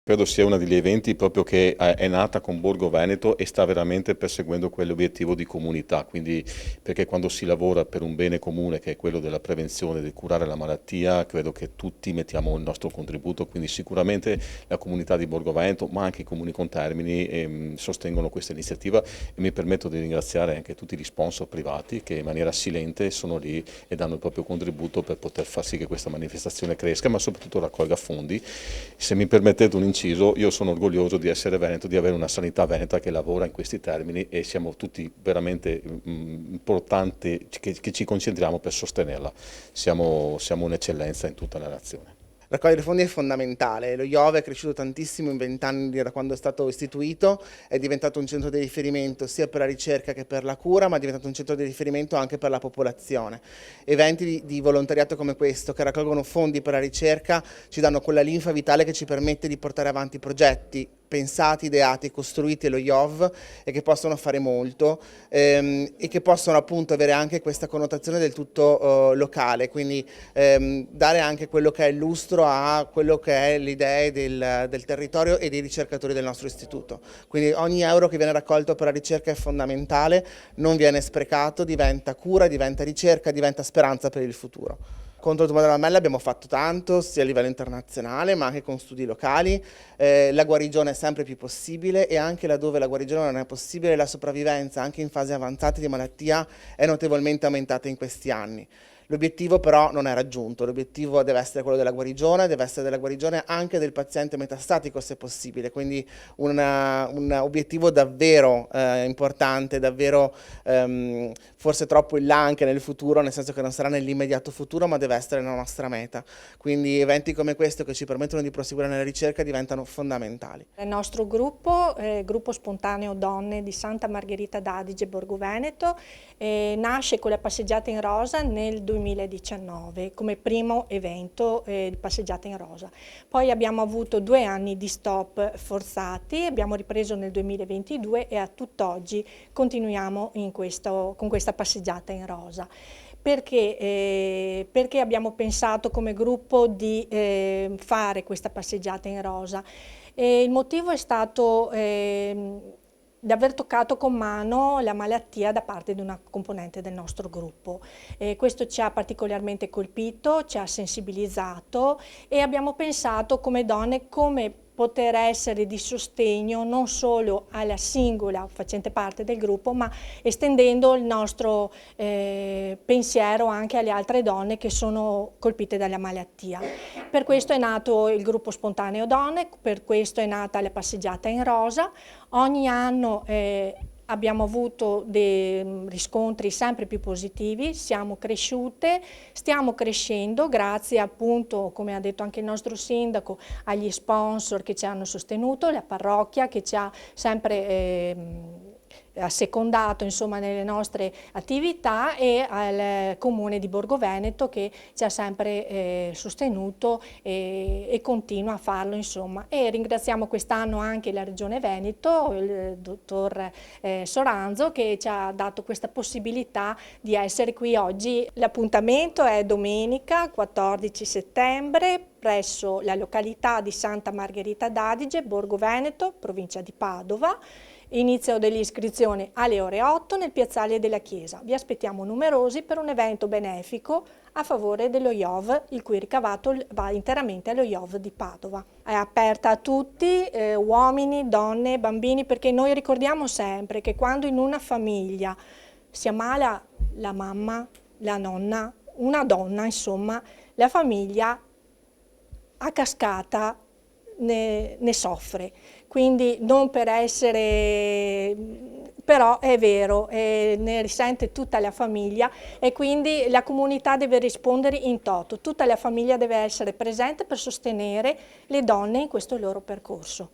Credo sia uno degli eventi proprio che è nata con Borgo Veneto e sta veramente perseguendo quell'obiettivo di comunità, quindi perché quando si lavora per un bene comune che è quello della prevenzione, di curare la malattia, credo che tutti mettiamo il nostro contributo, quindi sicuramente la comunità di Borgo Veneto, ma anche i comuni contermini sostengono questa iniziativa e mi permetto di ringraziare anche tutti gli sponsor privati che in maniera silente sono lì e danno il proprio contributo per poter far sì che questa manifestazione cresca, ma soprattutto raccolga fondi. Se mi permettete un inciso, io sono orgoglioso di essere veneto, di avere una sanità veneta che lavora in questi termini e siamo tutti veramente importanti che ci concentriamo per sostenerla. Siamo un'eccellenza in tutta la nazione. Raccogliere fondi è fondamentale, lo IOV è cresciuto tantissimo in 20 anni da quando è stato istituito, è diventato un centro di riferimento sia per la ricerca che per la cura, ma è diventato un centro di riferimento anche per la popolazione. Eventi di volontariato come questo, che raccolgono fondi per la ricerca, ci danno quella linfa vitale che ci permette di portare avanti progetti pensati, ideati, costruiti allo IOV e che possono fare molto e che possono appunto avere anche questa connotazione del tutto locale, quindi dare anche quello che è il lustro a quello che è le idee del territorio e dei ricercatori del nostro istituto. Quindi ogni euro che viene raccolto per la ricerca è fondamentale, non viene sprecato, diventa cura, diventa ricerca, diventa speranza per il futuro. Contro il tumore della mammella abbiamo fatto tanto, sia a livello internazionale ma anche con studi locali, la guarigione è sempre più possibile e anche laddove la guarigione non è possibile la sopravvivenza anche in fasi avanzate di malattia è notevolmente aumentata in questi anni. L'obiettivo però non è raggiunto, l'obiettivo deve essere quello della guarigione, deve essere della guarigione anche del paziente metastatico se possibile, quindi un obiettivo davvero importante, davvero forse troppo in là anche nel futuro, nel senso che non sarà nell'immediato futuro ma deve essere la nostra meta. Quindi eventi come questo che ci permettono di proseguire nella ricerca diventano fondamentali. Il nostro gruppo, Gruppo Spontaneo Donne di Santa Margherita d'Adige, Borgo Veneto, nasce con la passeggiata in rosa nel 2019 come primo evento di passeggiata in rosa. Poi abbiamo avuto 2 anni di stop forzati, abbiamo ripreso nel 2022 e a tutt'oggi continuiamo con questa passeggiata in rosa. Perché abbiamo pensato come gruppo di fare questa passeggiata in rosa? Il motivo è stato di aver toccato con mano la malattia da parte di una componente del nostro gruppo. Questo ci ha particolarmente colpito, ci ha sensibilizzato e abbiamo pensato come donne come poter essere di sostegno non solo alla singola facente parte del gruppo, ma estendendo il nostro pensiero anche alle altre donne che sono colpite dalla malattia. Per questo è nato il gruppo Spontaneo Donne, per questo è nata la passeggiata in rosa. Ogni anno abbiamo avuto dei riscontri sempre più positivi, siamo cresciute, stiamo crescendo grazie appunto, come ha detto anche il nostro sindaco, agli sponsor che ci hanno sostenuto, la parrocchia che ci ha sempre assecondato insomma nelle nostre attività e al Comune di Borgo Veneto che ci ha sempre sostenuto e continua a farlo insomma. E ringraziamo quest'anno anche la Regione Veneto, il dottor Soranzo che ci ha dato questa possibilità di essere qui oggi. L'appuntamento è domenica 14 settembre presso la località di Santa Margherita d'Adige, Borgo Veneto, provincia di Padova. Inizio dell'iscrizione alle ore 8 nel piazzale della chiesa. Vi aspettiamo numerosi per un evento benefico a favore dello IOV, il cui ricavato va interamente allo IOV di Padova. È aperta a tutti, uomini, donne, bambini, perché noi ricordiamo sempre che quando in una famiglia si ammala la mamma, la nonna, una donna, insomma, la famiglia a cascata ne soffre, quindi non per essere, però è vero, ne risente tutta la famiglia e quindi la comunità deve rispondere in toto, tutta la famiglia deve essere presente per sostenere le donne in questo loro percorso.